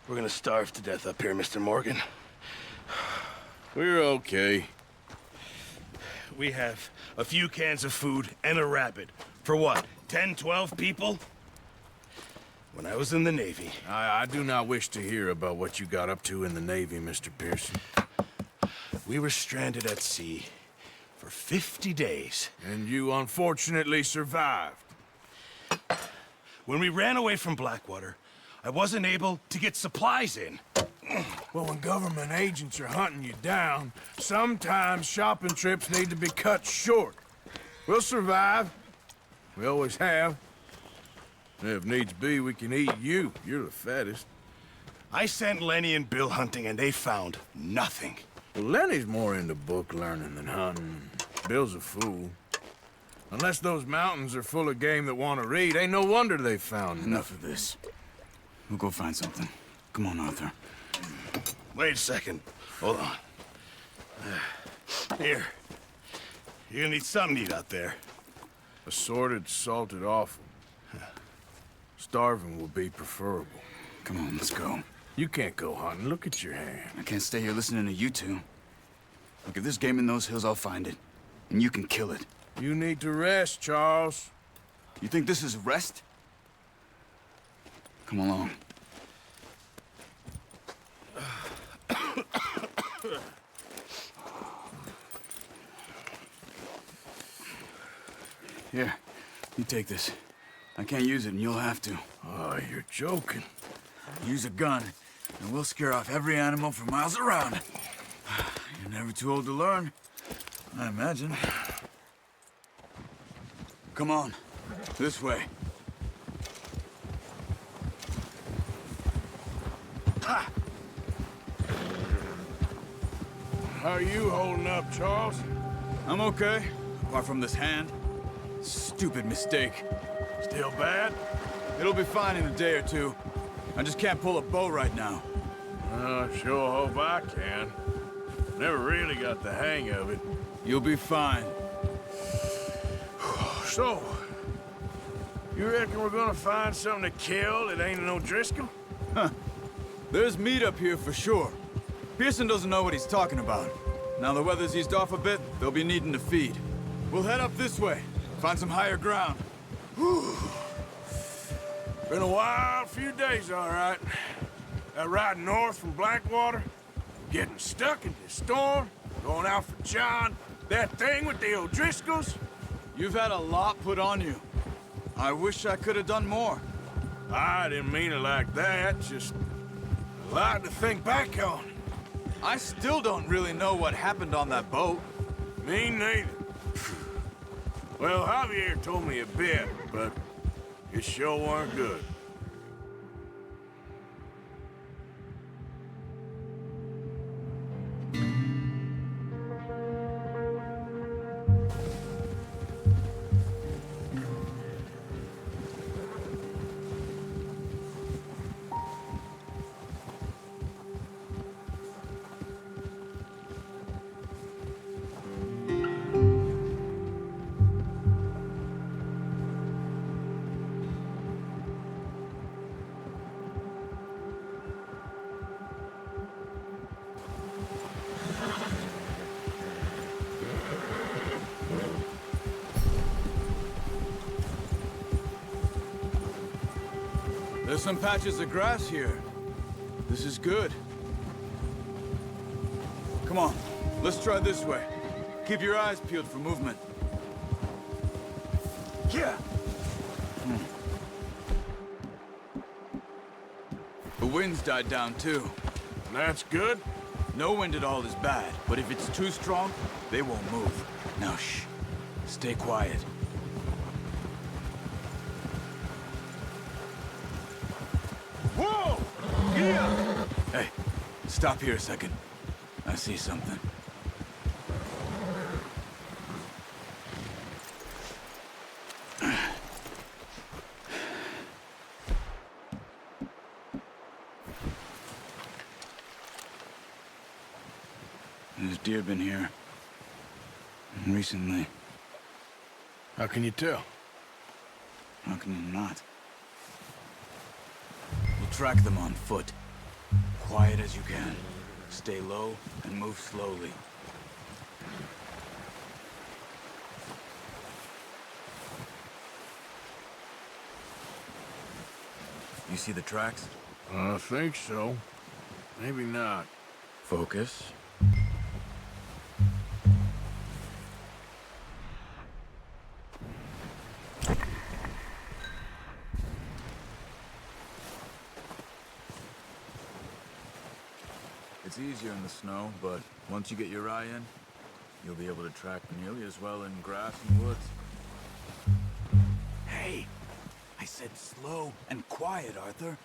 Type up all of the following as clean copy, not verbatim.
We're gonna starve to death up here, Mr. Morgan. We're okay. We have a few cans of food and a rabbit. For what, 10, 12 people? When I was in the Navy... I do not wish to hear about what you got up to in the Navy, Mr. Pearson. We were stranded at sea for 50 days. And you unfortunately survived. When we ran away from Blackwater, I wasn't able to get supplies in. Well, when government agents are hunting you down, sometimes shopping trips need to be cut short. We'll survive. We always have. If needs be, we can eat you. You're the fattest. I sent Lenny and Bill hunting, and they found nothing. Well, Lenny's more into book learning than hunting. Bill's a fool. Unless those mountains are full of game that want to read, ain't no wonder they found Enough of this. We'll go find something. Come on, Arthur. Wait a second. Hold on. Here. You're gonna need something to eat out there. Assorted, salted offal. Starving will be preferable. Come on, let's go. You can't go hunting. Look at your hand. I can't stay here listening to you two. Look, if there's game in those hills, I'll find it. And you can kill it. You need to rest, Charles. You think this is rest? Come along. Here, you take this. I can't use it, and you'll have to. Oh, you're joking. Use a gun, and we'll scare off every animal for miles around. You're never too old to learn, I imagine. Come on, this way. Ha! How are you holding up, Charles? I'm okay, apart from this hand. Stupid mistake. Still bad? It'll be fine in a day or two. I just can't pull a bow right now. Sure hope I can. Never really got the hang of it. You'll be fine. So, you reckon we're gonna find something to kill that ain't no Driscoll? Huh. There's meat up here for sure. Pearson doesn't know what he's talking about. Now the weather's eased off a bit, they'll be needing to feed. We'll head up this way, find some higher ground. Whew. Been a wild few days, all right. That ride north from Blackwater, getting stuck in this storm, going out for John, that thing with the O'Driscolls. You've had a lot put on you. I wish I could have done more. I didn't mean it like that, just a lot to think back on. I still don't really know what happened on that boat. Me neither. Well, Javier told me a bit, but it sure weren't good. There's some patches of grass here. This is good. Come on, let's try this way. Keep your eyes peeled for movement. Yeah. The wind's died down too. That's good. No wind at all is bad, but if it's too strong, they won't move. Now shh, stay quiet. Whoa! Yeah! Hey, stop here a second. I see something. There's deer been here. Recently. How can you tell? How can you not? track them on foot. Quiet as you can. Stay low and move slowly. You see the tracks? I think so. Maybe not. Focus. It's easier in the snow, but once you get your eye in, you'll be able to track nearly as well in grass and woods. Hey! I said slow and quiet, Arthur.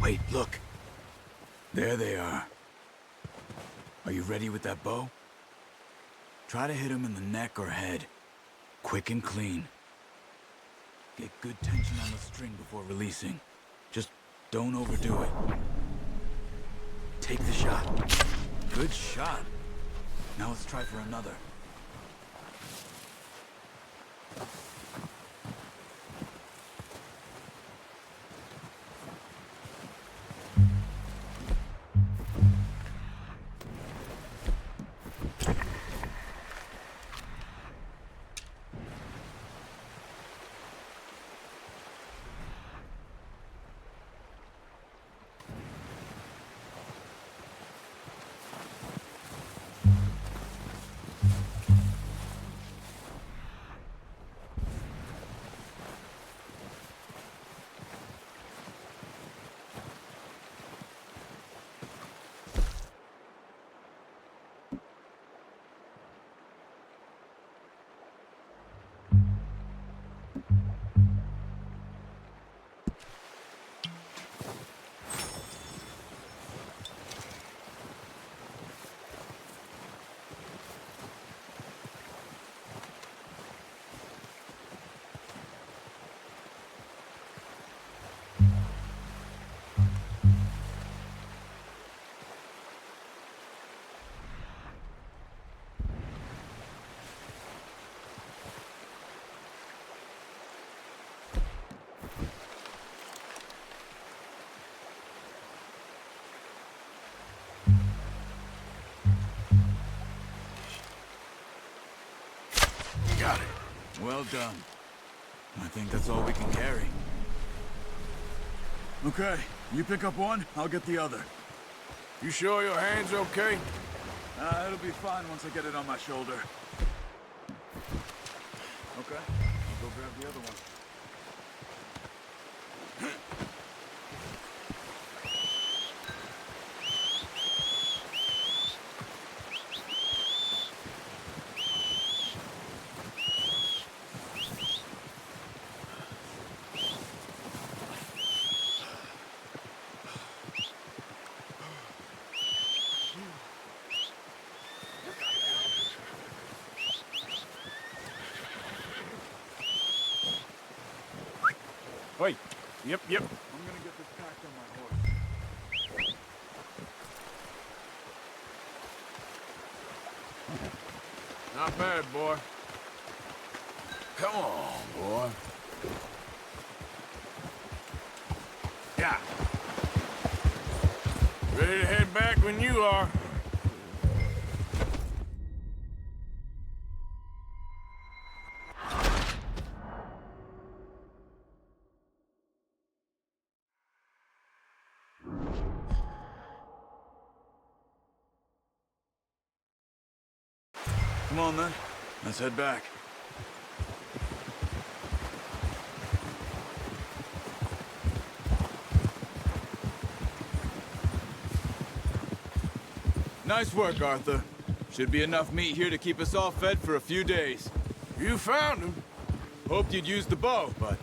Wait, look. There they are. Are you ready with that bow? Try to hit him in the neck or head. Quick and clean. Get good tension on the string before releasing. Just don't overdo it. Take the shot. Good shot. Now let's try for another. Got it. Well done. I think that's all we can carry. Okay, you pick up one, I'll get the other. You sure your hand's okay? It'll be fine once I get it on my shoulder. Okay, I'll go grab the other one. Wait. Yep. I'm gonna get this packed on my horse. Not bad, boy. Come on, boy. Yeah. Ready to head back when you are. Come on, then. Let's head back. Nice work, Arthur. Should be enough meat here to keep us all fed for a few days. You found him. Hoped you'd use the bow, but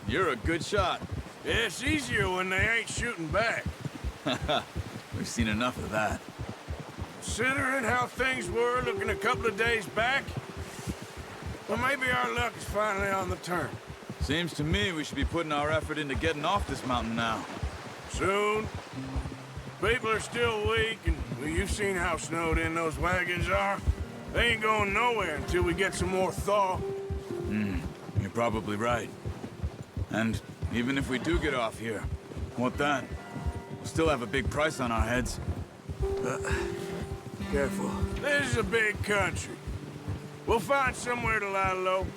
you're a good shot. It's easier when they ain't shooting back. We've seen enough of that. Considering how things were looking a couple of days back, well, maybe our luck is finally on the turn. Seems to me we should be putting our effort into getting off this mountain now. Soon. People are still weak, and well, you've seen how snowed in those wagons are. They ain't going nowhere until we get some more thaw. You're probably right. And even if we do get off here, what then? We'll still have a big price on our heads. Careful. This is a big country. We'll find somewhere to lie low.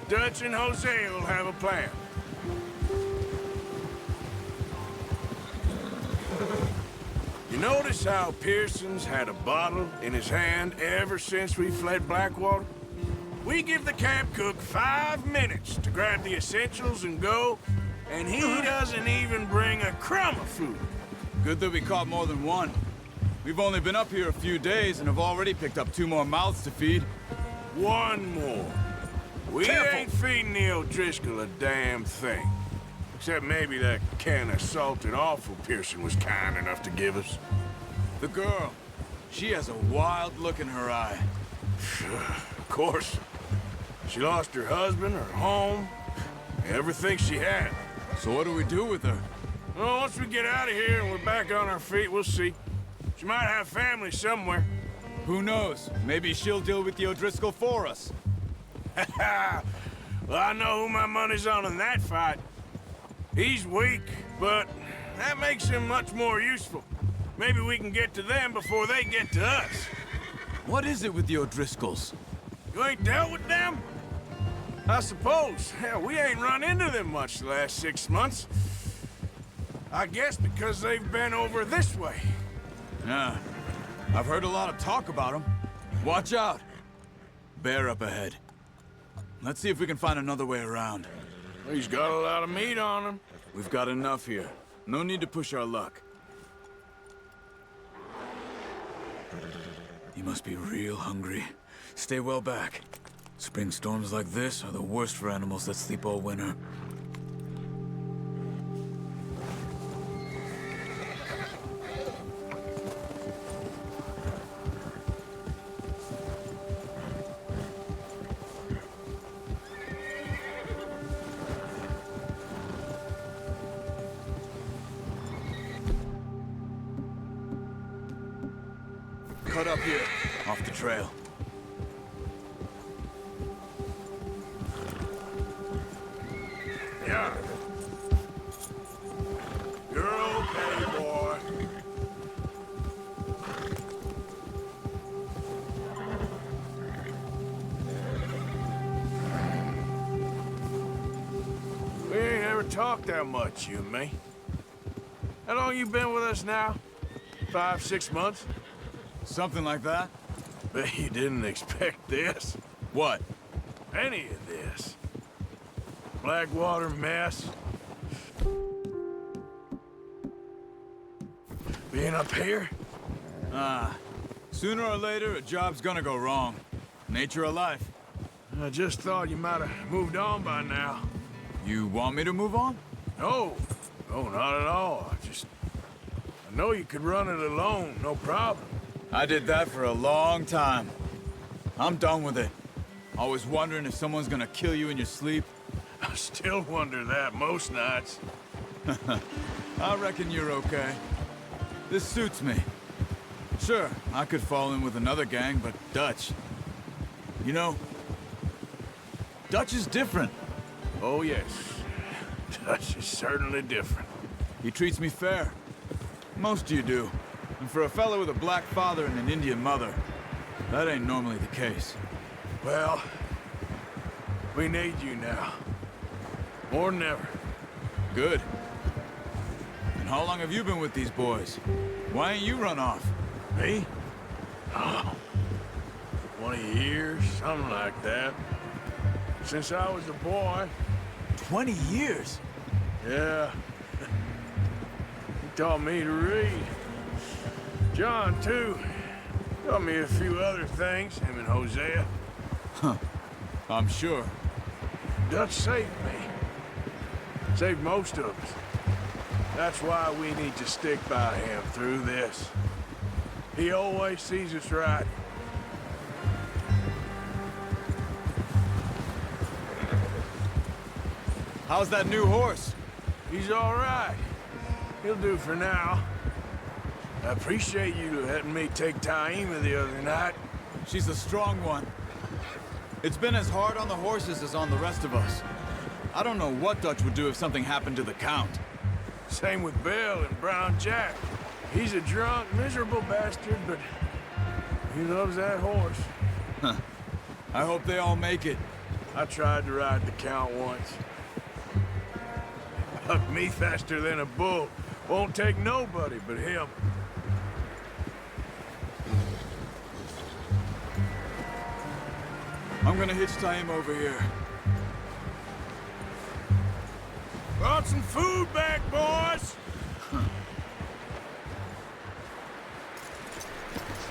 Dutch and Jose will have a plan. You notice how Pearson's had a bottle in his hand ever since we fled Blackwater? We give the camp cook 5 minutes to grab the essentials and go, and he doesn't even bring a crumb of food. Good that we caught more than one. We've only been up here a few days and have already picked up 2 more mouths to feed. 1 more. We Careful. ain't feeding the O'Driscoll a damn thing. Except maybe that can of salted offal Pearson was kind enough to give us. The girl, she has a wild look in her eye. Of course. She lost her husband, her home, everything she had. So what do we do with her? Well, once we get out of here and we're back on our feet, we'll see. She might have family somewhere. Who knows? Maybe she'll deal with the O'Driscoll for us. Well, I know who my money's on in that fight. He's weak, but that makes him much more useful. Maybe we can get to them before they get to us. What is it with the O'Driscolls? You ain't dealt with them? I suppose. Hell, we ain't run into them much the last 6 months. I guess because they've been over this way. Yeah, I've heard a lot of talk about them. Watch out. Bear up ahead. Let's see if we can find another way around. He's got a lot of meat on him. We've got enough here. No need to push our luck. You must be real hungry. Stay well back. Spring storms like this are the worst for animals that sleep all winter. Cut up here, off the trail. Yeah. You're okay, boy. We ain't ever talked that much, you and me. How long you been with us now? 5, 6 months? Something like that? Bet you didn't expect this. What? Any of this. Blackwater mess. Being up here? Sooner or later, a job's gonna go wrong. Nature of life. I just thought you might have moved on by now. You want me to move on? No. No, not at all. I know you could run it alone, no problem. I did that for a long time. I'm done with it. Always wondering if someone's gonna kill you in your sleep. I still wonder that most nights. I reckon you're okay. This suits me. Sure, I could fall in with another gang, but Dutch... You know, Dutch is different. Oh, yes. Dutch is certainly different. He treats me fair. Most of you do. And for a fellow with a black father and an Indian mother, that ain't normally the case. Well, we need you now. More than ever. Good. And how long have you been with these boys? Why ain't you run off? Me? Oh, 20 years, something like that. Since I was a boy. 20 years? Yeah. He taught me to read. John, too. Taught me a few other things, him and Hosea. I'm sure. Dutch saved me. Saved most of us. That's why we need to stick by him through this. He always sees us right. How's that new horse? He's all right. He'll do for now. I appreciate you letting me take Taima the other night. She's a strong one. It's been as hard on the horses as on the rest of us. I don't know what Dutch would do if something happened to the Count. Same with Bill and Brown Jack. He's a drunk, miserable bastard, but he loves that horse. I hope they all make it. I tried to ride the Count once. Hucked me faster than a bull. Won't take nobody but him. I'm gonna hitch Taima over here. Brought some food back, boys!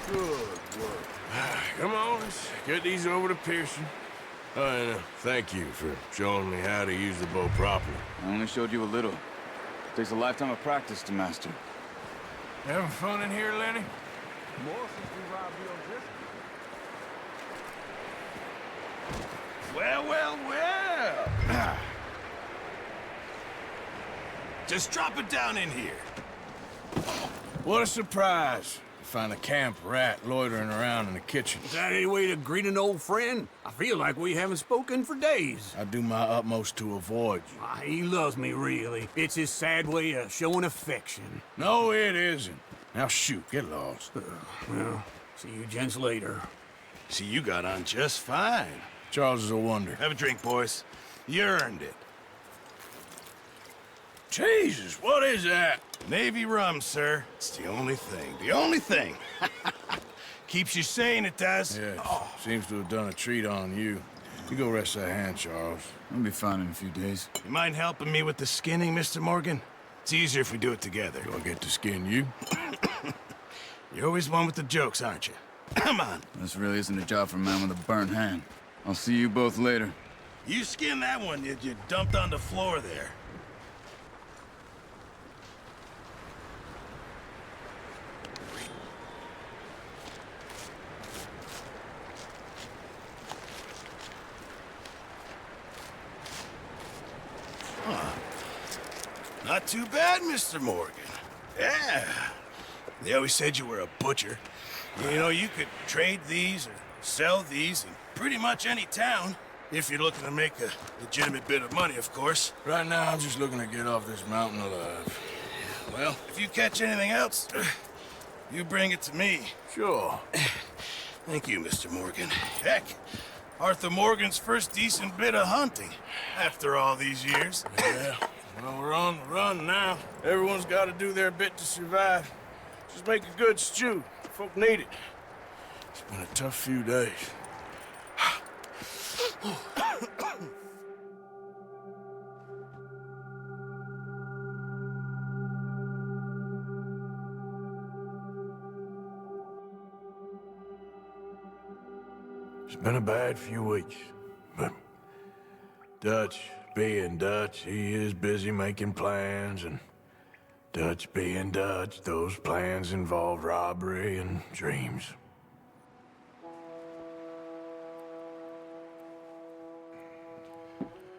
Good work. Come on, let's get these over to Pearson. And thank you for showing me how to use the bow properly. I only showed you a little. Takes a lifetime of practice to master. Having fun in here, Lenny? More since we robbed Bill Driscoll. Well, well, well. Just drop it down in here. What a surprise. To find a camp rat loitering around in the kitchen. Is that any way to greet an old friend? I feel like we haven't spoken for days. I do my utmost to avoid you. He loves me, really. It's his sad way of showing affection. No, it isn't. Now shoot, get lost. Well, see you gents later. See, you got on just fine. Charles is a wonder. Have a drink, boys. You earned it. Jesus, what is that? Navy rum, sir. It's the only thing. The only thing. Keeps you sane, it does. Yes, seems to have done a treat on you. You go rest that hand, Charles. I'll be fine in a few days. You mind helping me with the skinning, Mr. Morgan? It's easier if we do it together. Do I get to skin you? You're always one with the jokes, aren't you? Come on. This really isn't a job for a man with a burnt hand. I'll see you both later. You skin that one you dumped on the floor there. Not too bad, Mr. Morgan. Yeah. They always said you were a butcher. You know, you could trade these or sell these in pretty much any town. If you're looking to make a legitimate bit of money, of course. Right now, I'm just looking to get off this mountain alive. Well, if you catch anything else, you bring it to me. Sure. Thank you, Mr. Morgan. Heck, Arthur Morgan's first decent bit of hunting after all these years. Yeah. Well, we're on the run now. Everyone's got to do their bit to survive. Just make a good stew. Folk need it. It's been a tough few days. It's been a bad few weeks, but Dutch being Dutch, he is busy making plans, and Dutch being Dutch, those plans involve robbery and dreams.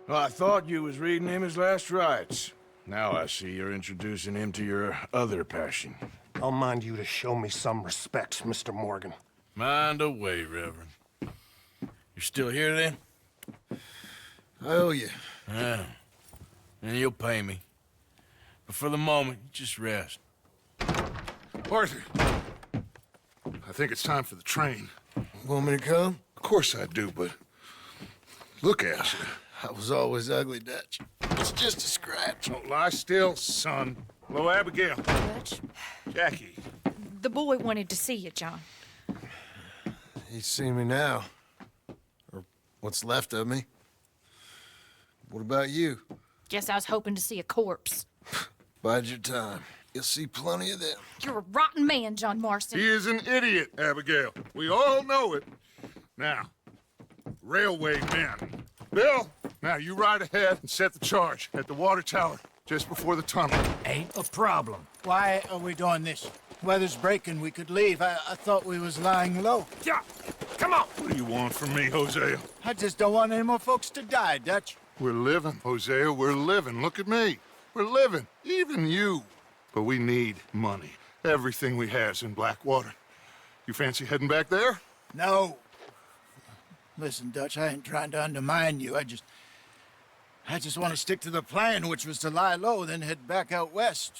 Well, I thought you was reading him his last rites. Now I see you're introducing him to your other passion. I'll mind you to show me some respect, Mr. Morgan. Mind away, Reverend. You're still here, then? I owe you. Yeah. And you'll pay me. But for the moment, just rest. Arthur, I think it's time for the train. Want me to come? Of course I do, but look at you. I was always ugly, Dutch. It's just a scratch. Don't lie still, son. Hello, Abigail. Dutch, Jackie. the boy wanted to see you, John. He's seen me now. Or what's left of me. What about you? Guess I was hoping to see a corpse. Bide your time. You'll see plenty of them. You're a rotten man, John Marston. He is an idiot, Abigail. We all know it. Now, railway men. Bill, now you ride ahead and set the charge at the water tower just before the tunnel. Ain't a problem. Why are we doing this? Weather's breaking. We could leave. I thought we was lying low. Yeah, come on. What do you want from me, Hosea? I just don't want any more folks to die, Dutch. We're living, Hosea. We're living. Look at me. We're living. Even you. But we need money. Everything we has in Blackwater. You fancy heading back there? No. Listen, Dutch, I ain't trying to undermine you. I just want to stick to the plan, which was to lie low, then head back out west.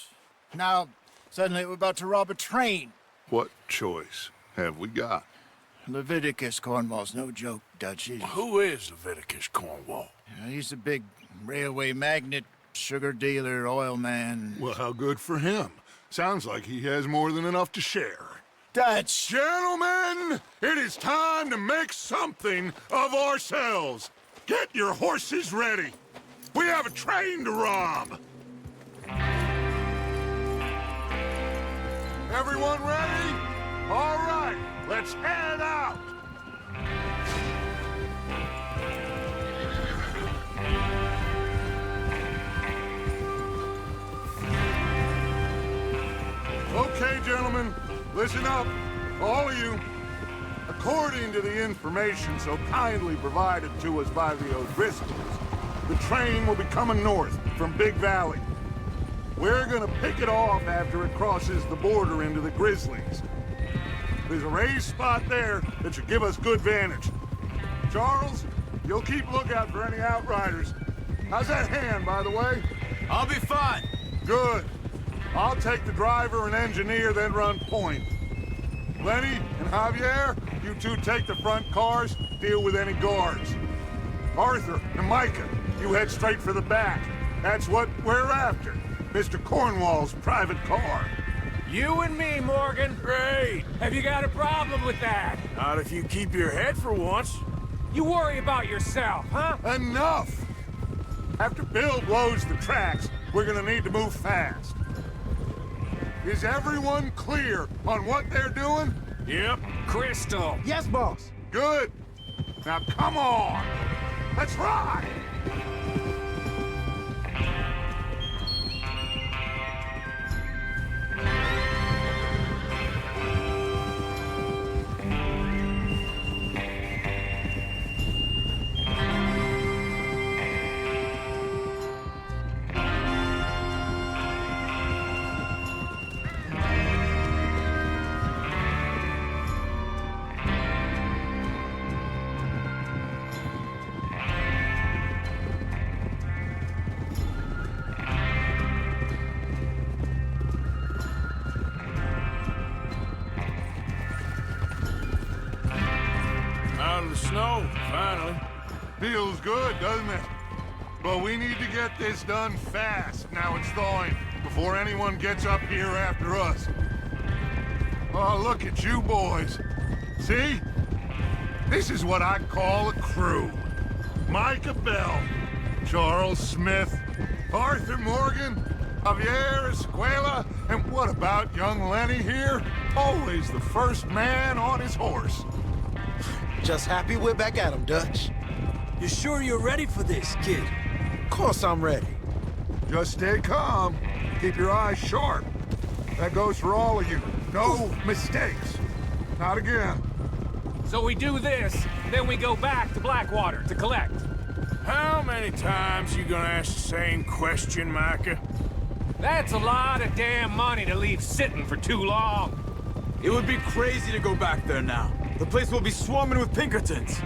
Now, suddenly we're about to rob a train. What choice have we got? Leviticus Cornwall's no joke, Dutch. Who is Leviticus Cornwall? He's a big railway magnate, sugar dealer, oil man. Well, how good for him. Sounds like he has more than enough to share. Dutch! Gentlemen, it is time to make something of ourselves. Get your horses ready. We have a train to rob. Everyone ready? All right, let's head out. Okay, gentlemen, listen up, all of you. According to the information so kindly provided to us by the O'Driscolls, the train will be coming north from Big Valley. We're gonna pick it off after it crosses the border into the Grizzlies. There's a raised spot there that should give us good vantage. Charles, you'll keep lookout for any outriders. How's that hand, by the way? I'll be fine. Good. I'll take the driver and engineer, then run point. Lenny and Javier, you two take the front cars, deal with any guards. Arthur and Micah, you head straight for the back. That's what we're after. Mr. Cornwall's private car. You and me, Morgan. Great. Have you got a problem with that? Not if you keep your head for once. You worry about yourself, huh? Enough! After Bill blows the tracks, we're gonna need to move fast. Is everyone clear on what they're doing? Yep. Crystal. Yes, boss. Good. Now come on! Let's ride! Out of the snow, finally. Feels good, doesn't it? But we need to get this done fast, now it's thawing, before anyone gets up here after us. Oh, look at you boys. See? This is what I call a crew. Micah Bell, Charles Smith, Arthur Morgan, Javier Escuela, and what about young Lenny here? Always the first man on his horse. Just happy we're back at 'em, Dutch. You sure you're ready for this, kid? Of course I'm ready. Just stay calm. Keep your eyes sharp. That goes for all of you. No mistakes. Not again. So we do this, then we go back to Blackwater to collect. How many times you gonna ask the same question, Micah? That's a lot of damn money to leave sitting for too long. It would be crazy to go back there now. The place will be swarming with Pinkertons.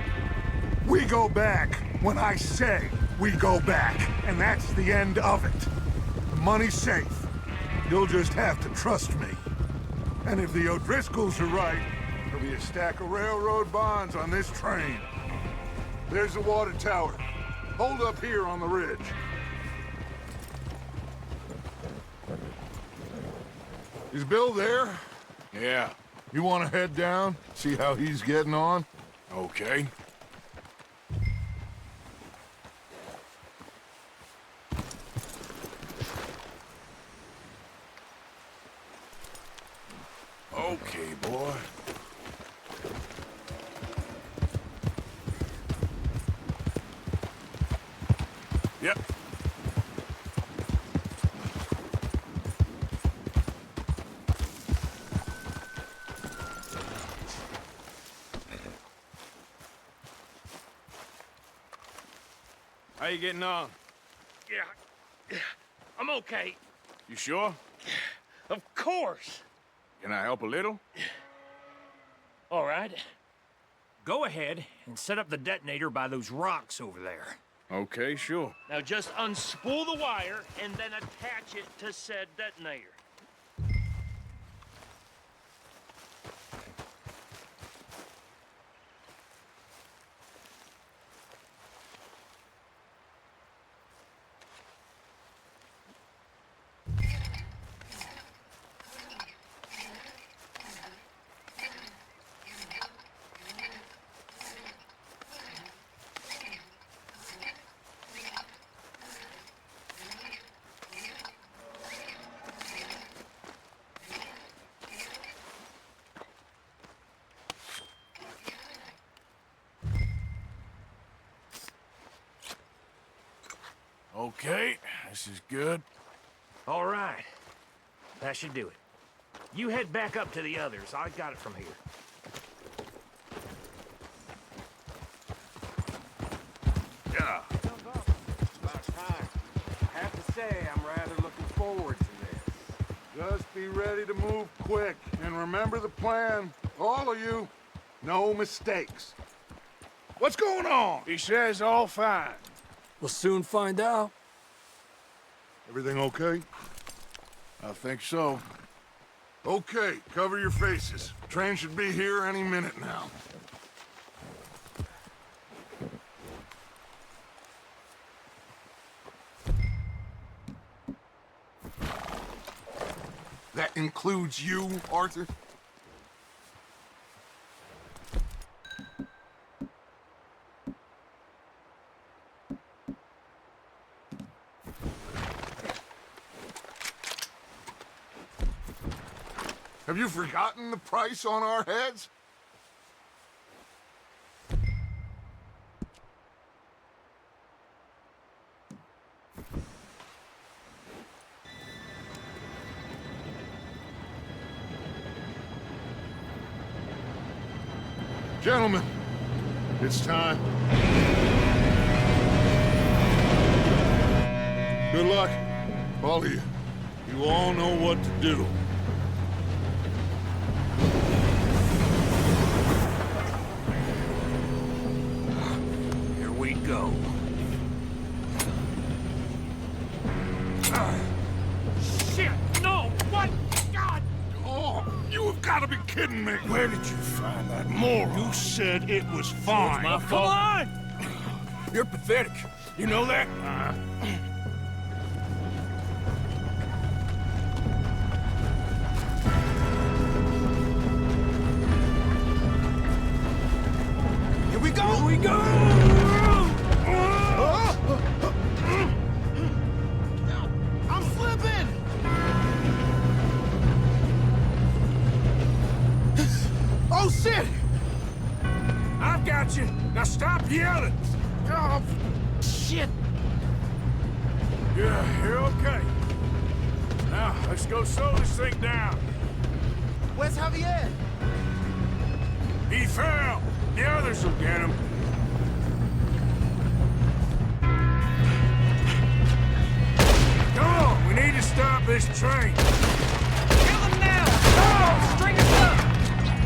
We go back when I say we go back, and that's the end of it. The money's safe. You'll just have to trust me. And if the O'Driscolls are right, there'll be a stack of railroad bonds on this train. There's the water tower. Hold up here on the ridge. Is Bill there? Yeah. You want to head down, see how he's getting on? Okay. okay, boy. Yep. How you getting on? Yeah, I'm okay. You sure? Of course. Can I help a little? All right. Go ahead and set up the detonator by those rocks over there. Okay, sure. Now just unspool the wire and then attach it to said detonator. Okay, this is good. All right. That should do it. You head back up to the others. I got it from here. Yeah. About time. I have to say, I'm rather looking forward to this. Just be ready to move quick, and remember the plan. All of you, no mistakes. What's going on? He says all fine. We'll soon find out. Everything okay? I think so. Okay, cover your faces. Train should be here any minute now. That includes you, Arthur? Have you forgotten the price on our heads? Gentlemen, it's time. Good luck, all of you. You all know what to do. Here we go. Shit! No! What? God! Oh, you have got to be kidding me. Where did you find that moron? You said it was fine. My fault. Come on! You're pathetic. You know that? Here we go! Here we go! I'm slipping! Oh, shit! I've got you. Now stop yelling. Oh, shit! Yeah, you're okay. Now, let's go slow this thing down. Where's Javier? He fell. The others will get him. Come on, we need to stop this train. Kill them now! Go! String us up!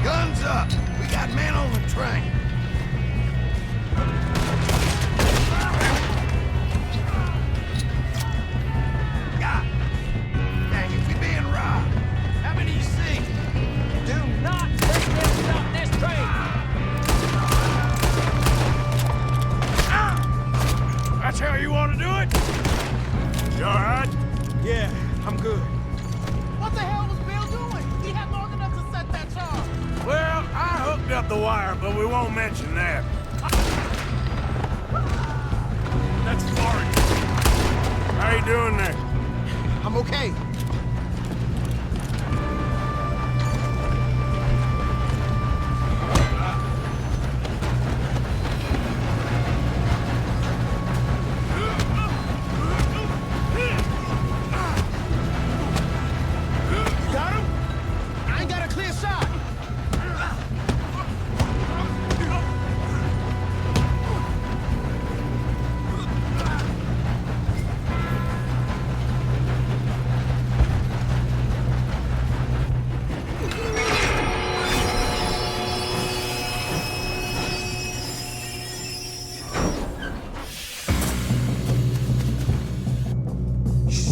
Guns up! We got men on the train. God dang it, we being robbed. How many you see? Do not let them stop this train! That's how you want to do it? You all right? Yeah, I'm good. What the hell was Bill doing? He had long enough to set that charge. Well, I hooked up the wire, but we won't mention that. That's Mark. How you doing there? I'm okay.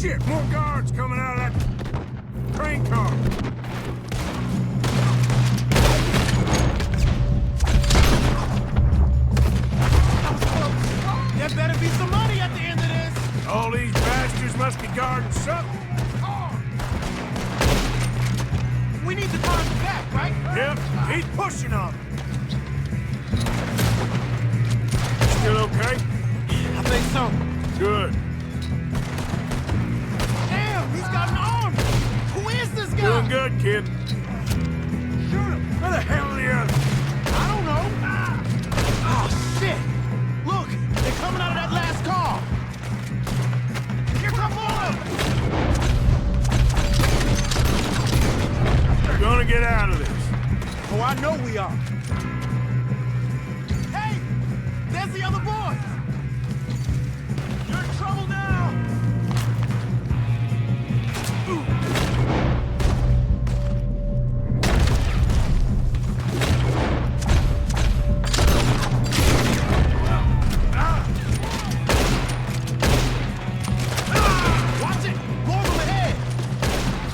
Shit, more guards coming out of that train car. There better be some money at the end of this. All these bastards must be guarding something. We need the cars back, right? Yep, he's pushing on them. Still okay? I think so. Good. Damn, he's got an arm. Who is this guy? Doing good, kid. Shoot him. Where the hell are the others? I don't know. Oh, shit. Look, they're coming out of that last car. Here come more. We're gonna get out of this. Oh, I know we are. Hey, there's the other boys. You're in trouble now. Watch it. More of them ahead.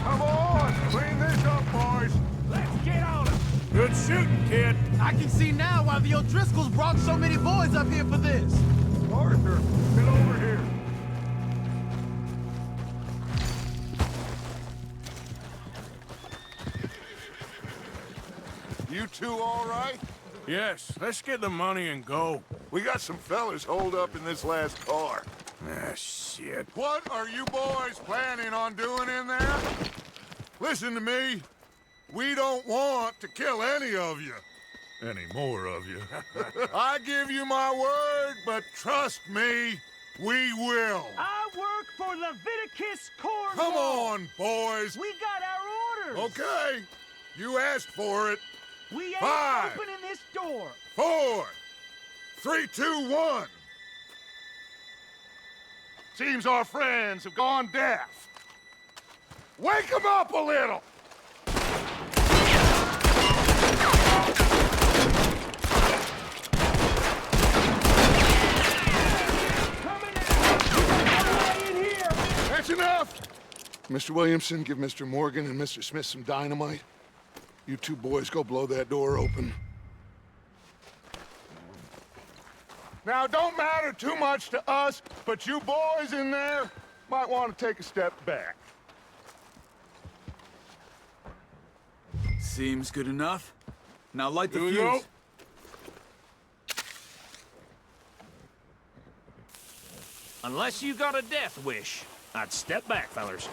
Come on, clean this up, boys. Let's get on him. Good shooting, kid. I can see now why the O'Driscolls brought so many boys up here for this. Arthur, get over here. You two all right? Yes, let's get the money and go. We got some fellas holed up in this last car. Ah, shit. What are you boys planning on doing in there? Listen to me. We don't want to kill any of you. Any more of you. I give you my word, but trust me, we will. I work for Leviticus Cornwall. Come on, boys. We got our orders. Okay. You asked for it. We ain't 5, opening this door. 4, 3, 2, 1. Seems our friends have gone deaf. Wake them up a little. That's enough! Mr. Williamson, give Mr. Morgan and Mr. Smith some dynamite. You two boys go blow that door open. Now, don't matter too much to us, but you boys in there might want to take a step back. Seems good enough. Now light the Here we fuse. go. Unless you got a death wish, I'd step back, fellers.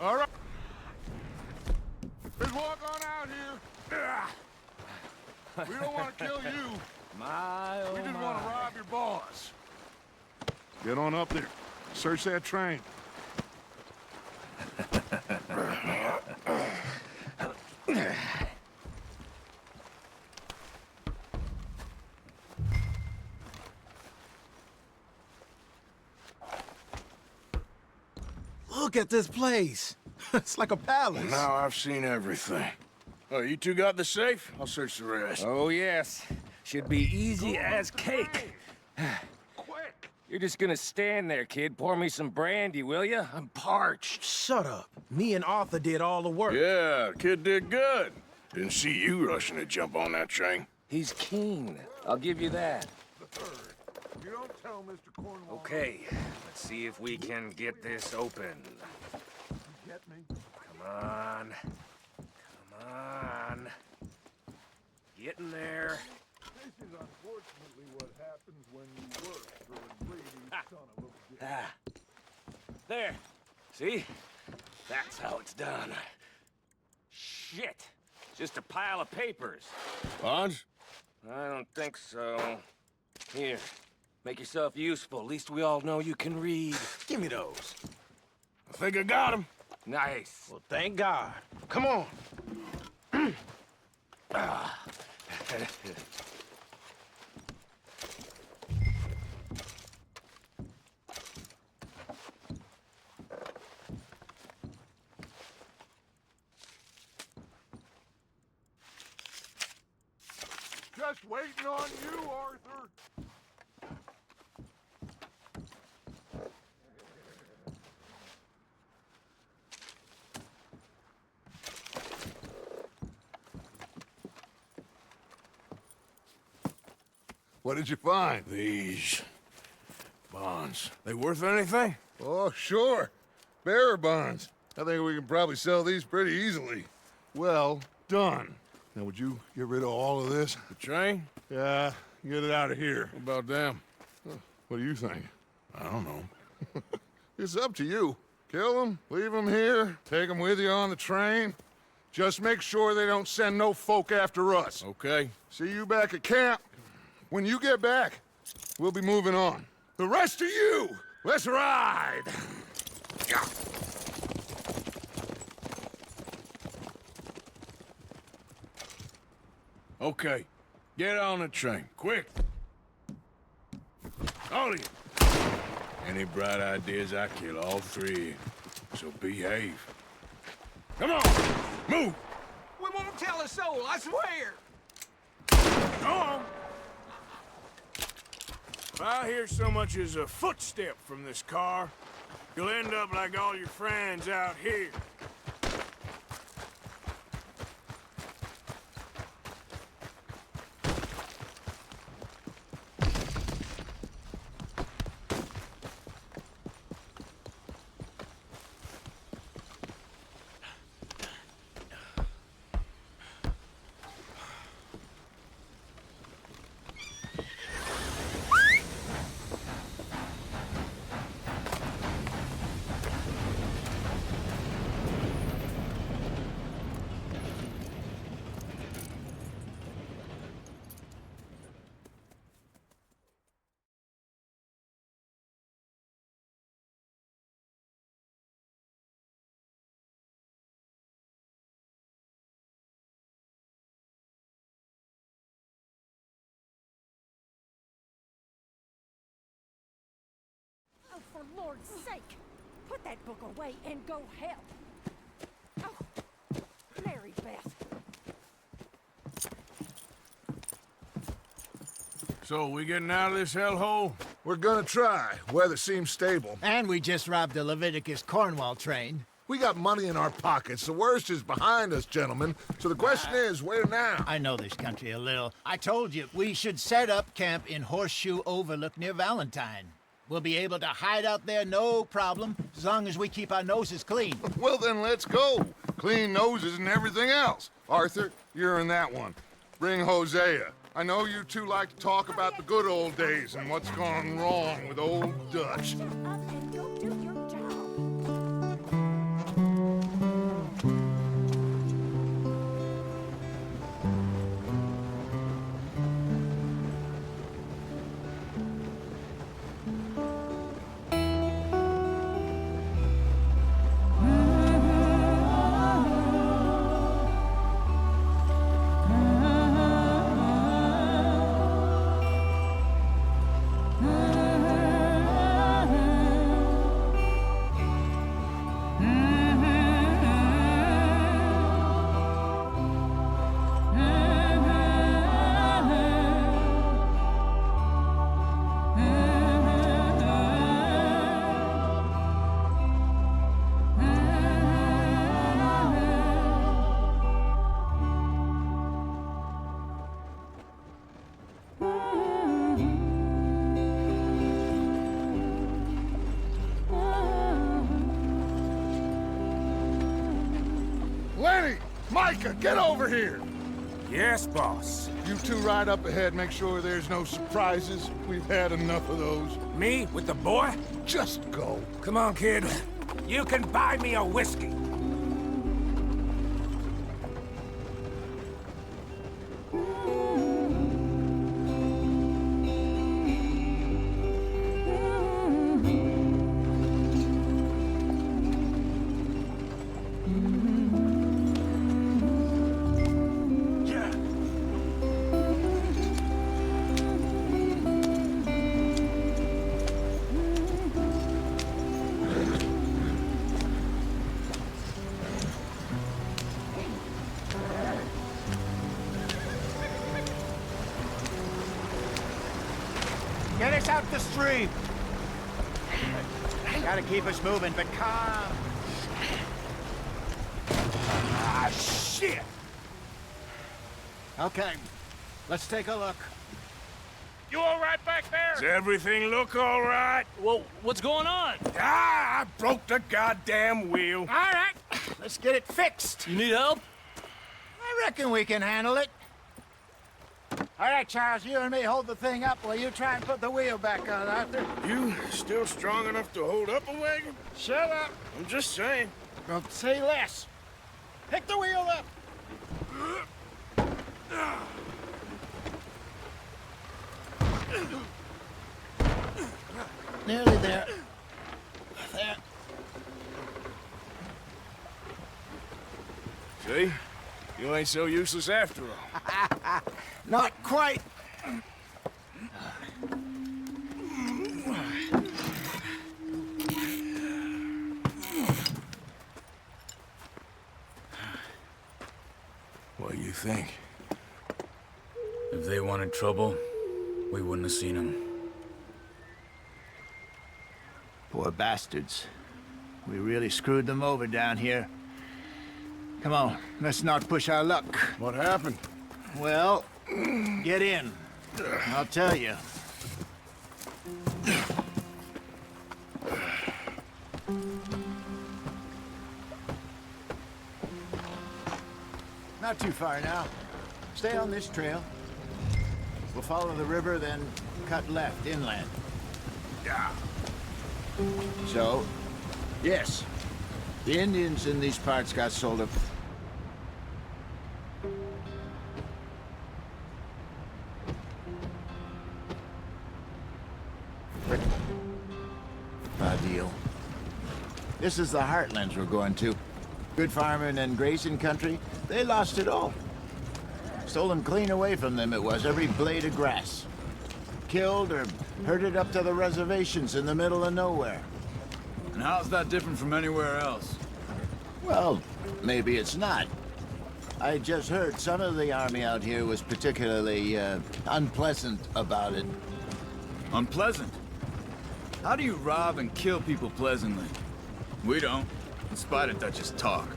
All right. Let's walk on out here. We don't want to kill you. My, oh We just my. want to rob your boss. Get on up there. Search that train. Look at this place. It's like a palace. Now I've seen everything. Oh, you two got the safe? I'll search the rest. Oh, yes. Should be easy as cake. Quick! You're just gonna stand there, kid. Pour me some brandy, will you? I'm parched. Shut up. Me and Arthur did all the work. Yeah, kid did good. Didn't see you rushing to jump on that train. He's keen. I'll give you that. You don't tell Mr. Cornwall. Okay, let's see if we can get this open. Get me? Come on. Come on. Get in there. This is unfortunately what happens when you work for a greedy son of a bitch. Ah. There. See? That's how it's done. Shit. Just a pile of papers. Bonds? I don't think so. Here. Make yourself useful. At least we all know you can read. Give me those. I think I got him. Nice. Well, thank God. Come on. just waiting on you, Arthur. What did you find? These bonds. They worth anything? Oh, sure. Bearer bonds. I think we can probably sell these pretty easily. Well done. Now, would you get rid of all of this? The train? Yeah, get it out of here. What about them? What do you think? I don't know. It's up to you. Kill them, leave them here, take them with you on the train. Just make sure they don't send no folk after us. Okay. See you back at camp. When you get back, we'll be moving on. The rest of you, let's ride! Okay. Get on the train. Quick. All of you. Any bright ideas, I kill all three. So behave. Come on! Move! We won't tell a soul, I swear! Go on! If I hear so much as a footstep from this car, you'll end up like all your friends out here. Oh, for Lord's sake! Put that book away and go help! Oh, Mary Beth. So, we getting out of this hellhole? We're gonna try. Weather seems stable. And we just robbed the Leviticus Cornwall train. We got money in our pockets. The worst is behind us, gentlemen. So the question is, where now? I know this country a little. I told you, we should set up camp in Horseshoe Overlook near Valentine. We'll be able to hide out there no problem, as long as we keep our noses clean. Well, then let's go. Clean noses and everything else. Arthur, you're in that one. Bring Hosea. I know you two like to talk about the good old days and what's gone wrong with old Dutch. Shut up and go do your job. Lenny! Micah, get over here! Yes, boss. You two ride up ahead, make sure there's no surprises. We've had enough of those. Me with the boy? Just go. Come on, kid. You can buy me a whiskey. Watch out the stream! Gotta keep us moving, but calm. Ah, shit! Okay, let's take a look. You all right back there? Does everything look all right? Well, what's going on? Ah, I broke the goddamn wheel. All right, let's get it fixed. You need help? I reckon we can handle it. All right, Charles, you and me hold the thing up while you try and put the wheel back on, Arthur. You still strong enough to hold up a wagon? Shut up. I'm just saying. Well, say less. Pick the wheel up. Nearly there. There. See? You ain't so useless after all. Not quite. What do you think? If they wanted trouble, we wouldn't have seen them. Poor bastards. We really screwed them over down here. Come on, let's not push our luck. What happened? Well, get in. I'll tell you. Not too far now. Stay on this trail. We'll follow the river, then cut left inland. Yeah. So, yes, the Indians in these parts got sold up. Deal. This is the heartlands we're going to. Good farming and grazing country, they lost it all. Stolen clean away from them it was, every blade of grass. Killed or herded up to the reservations in the middle of nowhere. And how's that different from anywhere else? Well, maybe it's not. I just heard some of the army out here was particularly, unpleasant about it. Unpleasant? How do you rob and kill people pleasantly? We don't, in spite of Dutch's talk.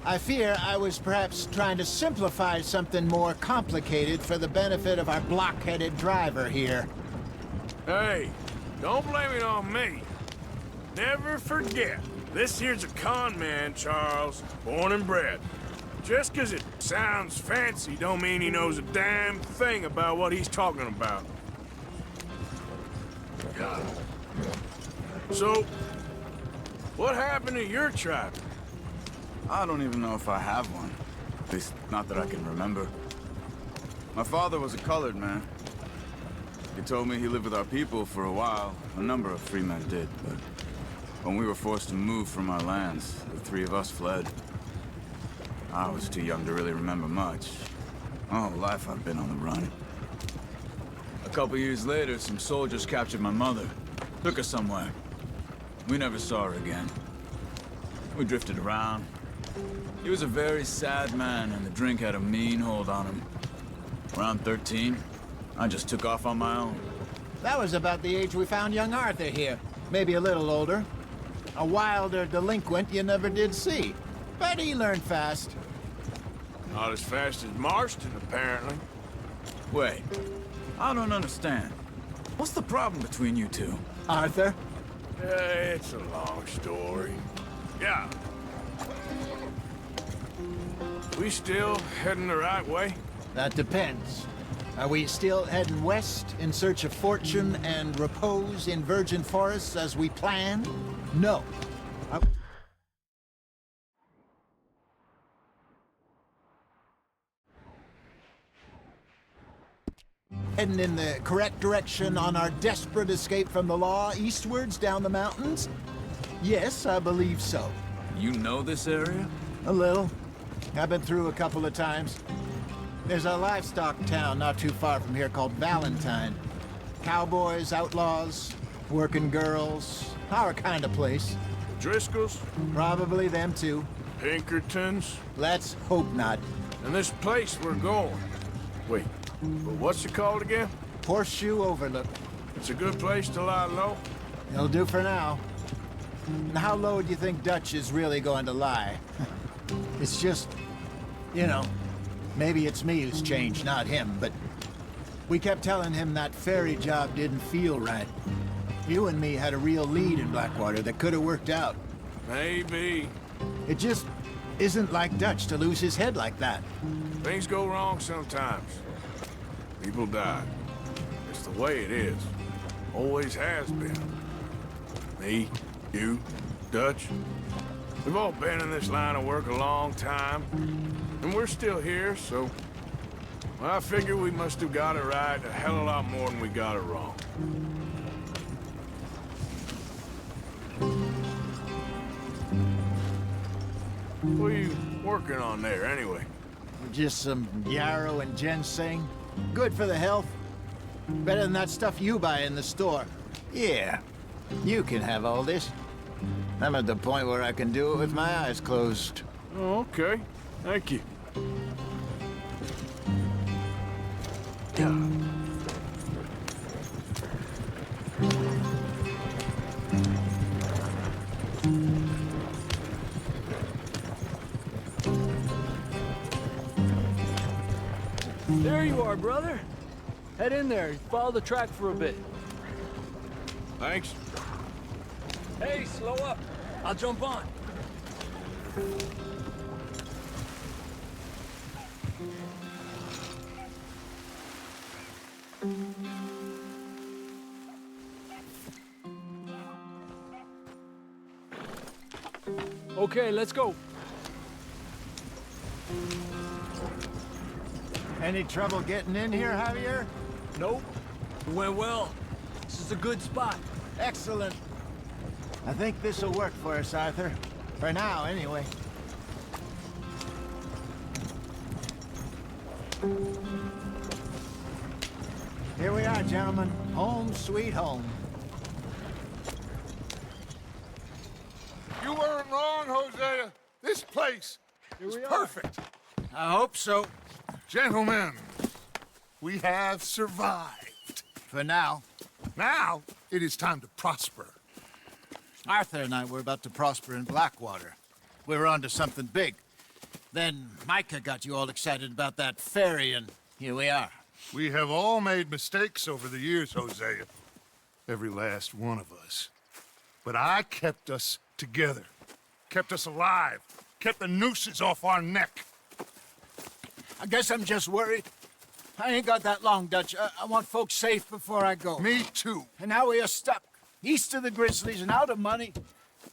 I fear I was perhaps trying to simplify something more complicated for the benefit of our block-headed driver here. Hey, don't blame it on me. Never forget, this here's a con man, Charles, born and bred. Just 'cause it sounds fancy don't mean he knows a damn thing about what he's talking about. So, what happened to your tribe? I don't even know if I have one. At least, not that I can remember. My father was a colored man. He told me he lived with our people for a while. A number of free men did, but when we were forced to move from our lands, the three of us fled. I was too young to really remember much. My whole life I've been on the run. A couple years later, some soldiers captured my mother. Took her somewhere. We never saw her again. We drifted around. He was a very sad man, and the drink had a mean hold on him. Around 13, I just took off on my own. That was about the age we found young Arthur here. Maybe a little older. A wilder delinquent you never did see. But he learned fast. Not as fast as Marston, apparently. Wait, I don't understand. What's the problem between you two? Arthur? It's a long story. Yeah. We still heading the right way? That depends. Are we still heading west in search of fortune and repose in virgin forests as we planned? No. Heading in the correct direction on our desperate escape from the law eastwards down the mountains? Yes, I believe so. You know this area? A little. I've been through a couple of times. There's a livestock town not too far from here called Valentine. Cowboys, outlaws, working girls, our kind of place. Driscolls? Probably them too. Pinkertons? Let's hope not. And this place we're going. Wait, but what's it called again? Horseshoe Overlook. It's a good place to lie low. It'll do for now. And how low do you think Dutch is really going to lie? It's just, you know, maybe it's me who's changed, not him, but we kept telling him that ferry job didn't feel right. You and me had a real lead in Blackwater that could have worked out. Maybe. It just isn't like Dutch to lose his head like that. Things go wrong sometimes. People die. It's the way it is. Always has been. Me, you, Dutch. We've all been in this line of work a long time. And we're still here, so... well, I figure we must have got it right a hell of a lot more than we got it wrong. What are you working on there, anyway? Just some yarrow and ginseng. Good for the health. Better than that stuff you buy in the store. Yeah, you can have all this. I'm at the point where I can do it with my eyes closed. Oh, okay. Thank you. Yeah. There you are, brother. Head in there. Follow the track for a bit. Thanks. Hey, slow up. I'll jump on. Okay, let's go. Any trouble getting in here, Javier? Nope. It went well. This is a good spot. Excellent. I think this'll work for us, Arthur. For now, anyway. Here we are, gentlemen. Home sweet home. You weren't wrong, Hosea. This place is perfect. I hope so. Gentlemen, we have survived. For now. Now, it is time to prosper. Arthur and I were about to prosper in Blackwater. We were onto something big. Then Micah got you all excited about that ferry, and here we are. We have all made mistakes over the years, Hosea. Every last one of us. But I kept us together. Kept us alive. Kept the nooses off our neck. I guess I'm just worried. I ain't got that long, Dutch. I want folks safe before I go. Me too. And now we are stuck. East of the Grizzlies and out of money.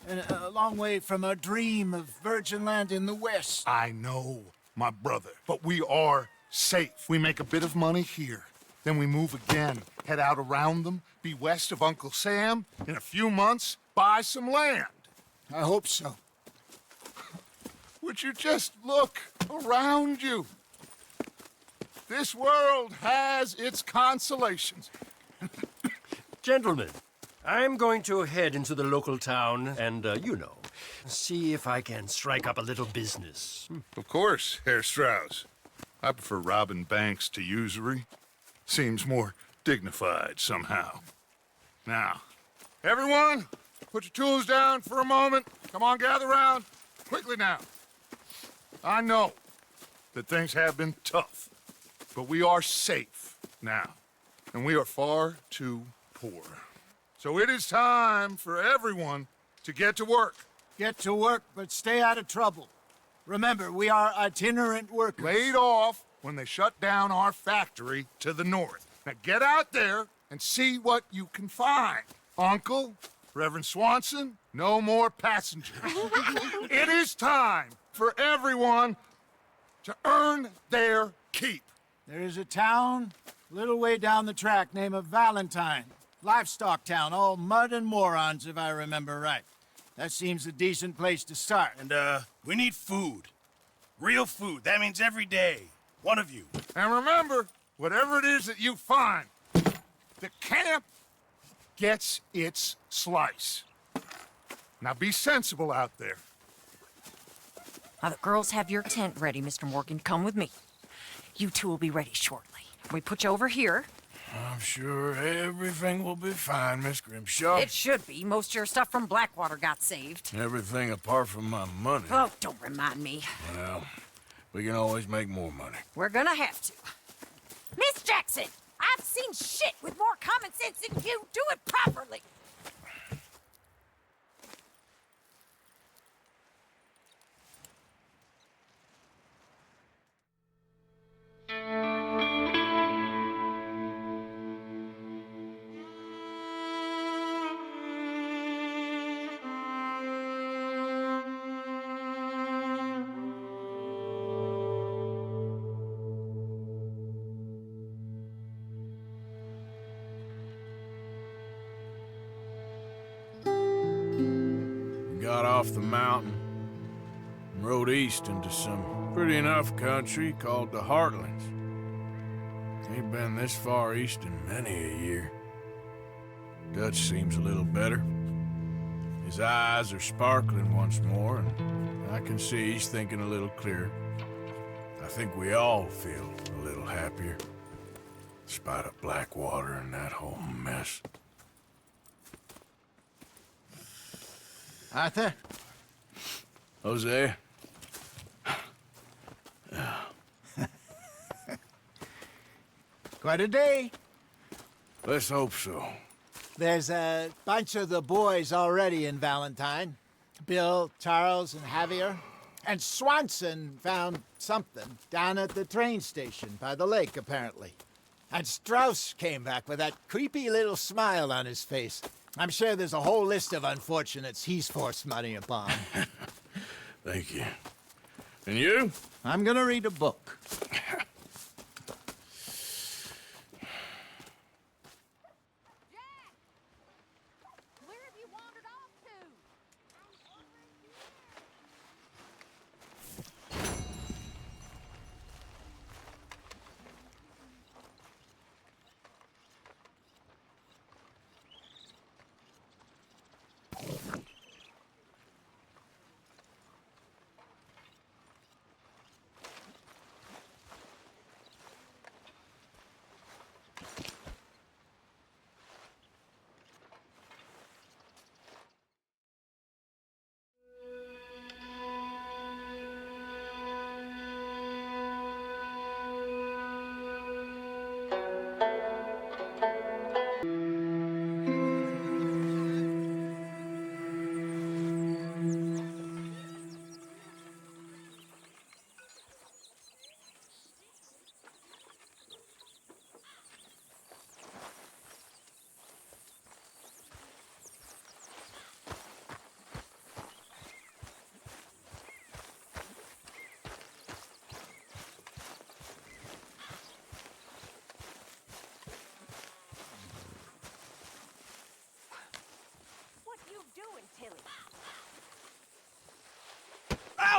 And a long way from our dream of virgin land in the west. I know, my brother. But we are safe. We make a bit of money here. Then we move again. Head out around them. Be west of Uncle Sam. In a few months, buy some land. I hope so. Would you just look around you? This world has its consolations. Gentlemen, I'm going to head into the local town and, you know, see if I can strike up a little business. Of course, Herr Strauss. I prefer robbing banks to usury. Seems more dignified somehow. Now, everyone, put your tools down for a moment. Come on, gather round. Quickly now. I know that things have been tough, but we are safe now, and we are far too poor. So it is time for everyone to get to work. Get to work, but stay out of trouble. Remember, we are itinerant workers. Laid off when they shut down our factory to the north. Now get out there and see what you can find. Uncle, Reverend Swanson, no more passengers. It is time for everyone to earn their keep. There is a town a little way down the track named Valentine. Livestock town, all mud and morons, if I remember right. That seems a decent place to start. And, we need food. Real food. That means every day. One of you. And remember, whatever it is that you find, the camp gets its slice. Now be sensible out there. Now, the girls have your tent ready, Mr. Morgan. Come with me. You two will be ready shortly. We put you over here. I'm sure everything will be fine, Miss Grimshaw. It should be. Most of your stuff from Blackwater got saved. Everything apart from my money. Oh, don't remind me. Well, we can always make more money. We're gonna have to. Miss Jackson, I've seen shit with more common sense than you. Do it properly. Got off the mountain and rode east into some pretty enough country called the Heartlands. Ain't been this far east in many a year. Dutch seems a little better. His eyes are sparkling once more, and I can see he's thinking a little clearer. I think we all feel a little happier, despite of Blackwater and that whole mess. Arthur? Jose? Quite a day. Let's hope so. There's a bunch of the boys already in Valentine. Bill, Charles, and Javier. And Swanson found something down at the train station by the lake, apparently. And Strauss came back with that creepy little smile on his face. I'm sure there's a whole list of unfortunates he's forced money upon. Thank you. And you? I'm gonna read a book.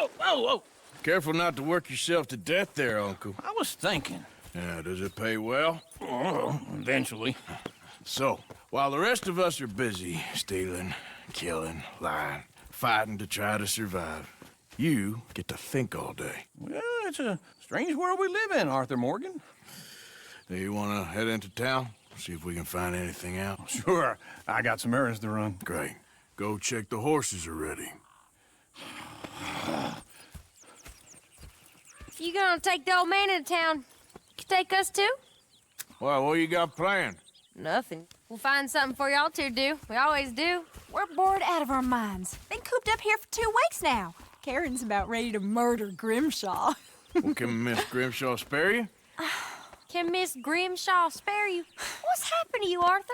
Oh, oh, oh! Careful not to work yourself to death there, Uncle. I was thinking. Yeah, does it pay well? Oh, eventually. So, while the rest of us are busy stealing, killing, lying, fighting to try to survive, you get to think all day. Well, it's a strange world we live in, Arthur Morgan. Do you want to head into town? See if we can find anything out? Sure. I got some errands to run. Great. Go check the horses are ready. If you gonna take the old man into town, you can take us too? Well, what you got planned? Nothing. We'll find something for y'all to do. We always do. We're bored out of our minds. Been cooped up here for 2 weeks now. Karen's about ready to murder Grimshaw. Well, can Miss Grimshaw spare you? Can Miss Grimshaw spare you? What's happened to you, Arthur?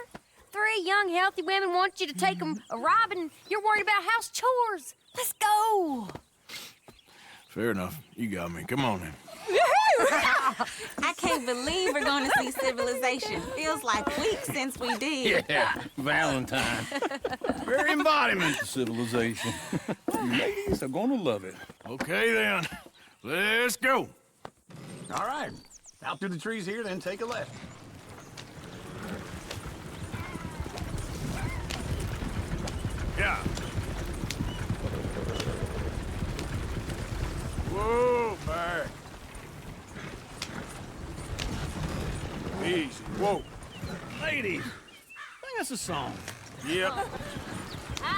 3 young, healthy women want you to take them a robbing. You're worried about house chores. Let's go. Fair enough. You got me. Come on in. I can't believe we're going to see civilization. Feels like weeks since we did. Yeah, Valentine. Very embodiment of civilization. You ladies are going to love it. Okay, then. Let's go. All right. Out through the trees here, then take a left. Yeah. Whoa, back. Easy. Whoa. ladies. Sing us a song. Yep. I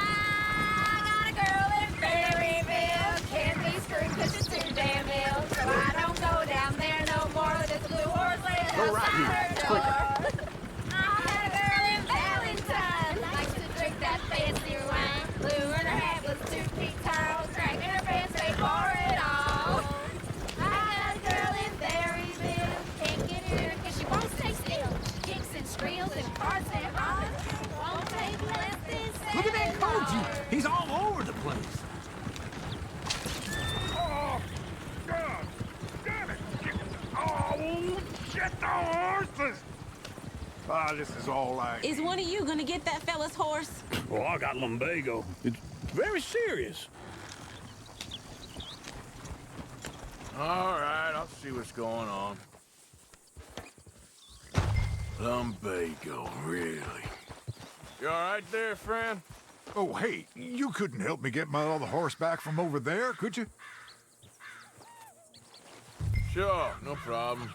got a girl in Berryville. Can't be screwed 'cause she's too damn ill. So I don't go down there no more. There's a blue horse laying Go right outside here. her It's door. quicker. I had a girl in Valentine. Likes to drink that fancy wine. Blue and her hat was 2 feet tall. Dragging her pants, they for it all. I got a girl in Berryville. Can't get her 'cause she won't stay still. Kicks and squeals and farts and hollers. Won't take less than 7 Look at that Koji. He's all over the place. Oh, God! Damn it! Oh, shit, the horses! Ah, this is all I... Is one of you gonna get that fella's horse? Well, I got lumbago. It's very serious. All right, I'll see what's going on. Lumbago, really? You all right there, friend? Oh, hey, you couldn't help me get my other horse back from over there, could you? Sure, no problem.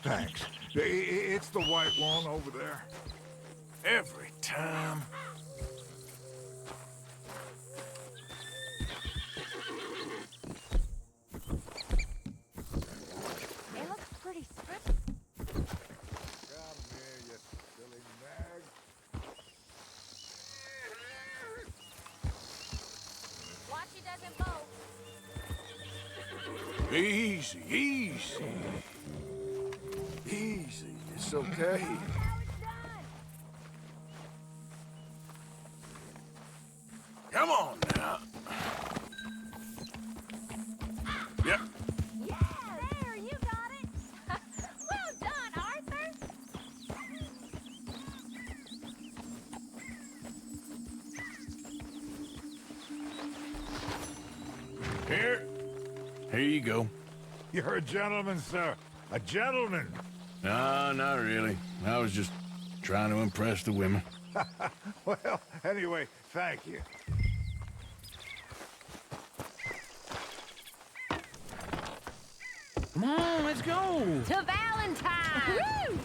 Thanks. It's the white one over there. Every time. It looks pretty scripted. Come here, you silly nag. Watch he doesn't bolt. Easy, easy. Easy, it's okay. Come on now. Yep. Yeah, there, you got it. Well done, Arthur. Here you go. You're a gentleman, sir. A gentleman. No, not really. I was just trying to impress the women. Well, anyway, thank you. Come on, let's go. To Valentine!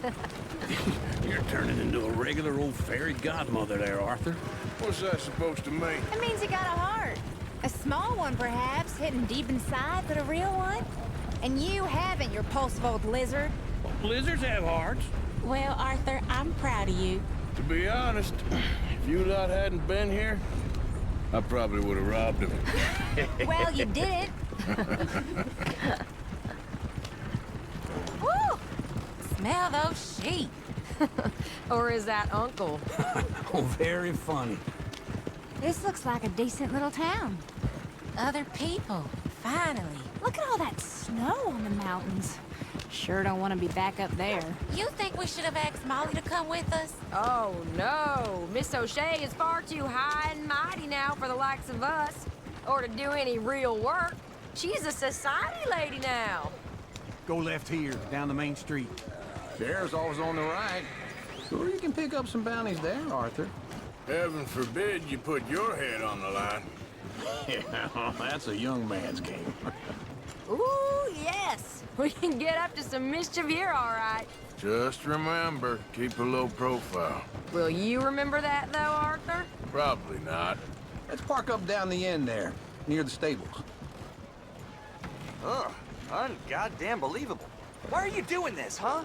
You're turning into a regular old fairy godmother there, Arthur. What's that supposed to mean? It means you got a heart. A small one, perhaps, hidden deep inside, but a real one. And you haven't, you repulsive old lizard. Well, lizards have hearts. Well, Arthur, I'm proud of you. To be honest, if you lot hadn't been here, I probably would have robbed him. Well, you did it. Woo! Smell those sheep. Or is that Uncle? Oh, very funny. This looks like a decent little town. Other people, finally. Look at all that snow on the mountains. Sure don't want to be back up there. You think we should have asked Molly to come with us? Oh, no. Miss O'Shea is far too high and mighty now for the likes of us. Or to do any real work. She's a society lady now. Go left here, down the main street. There's always on the right. Sure, you can pick up some bounties there, Arthur. Heaven forbid you put your head on the line. Yeah, that's a young man's game. Ooh, yes. We can get up to some mischief here, all right. Just remember, keep a low profile. Will you remember that, though, Arthur? Probably not. Let's park up down the end there, near the stables. Ugh, ungoddamn believable. Why are you doing this, huh?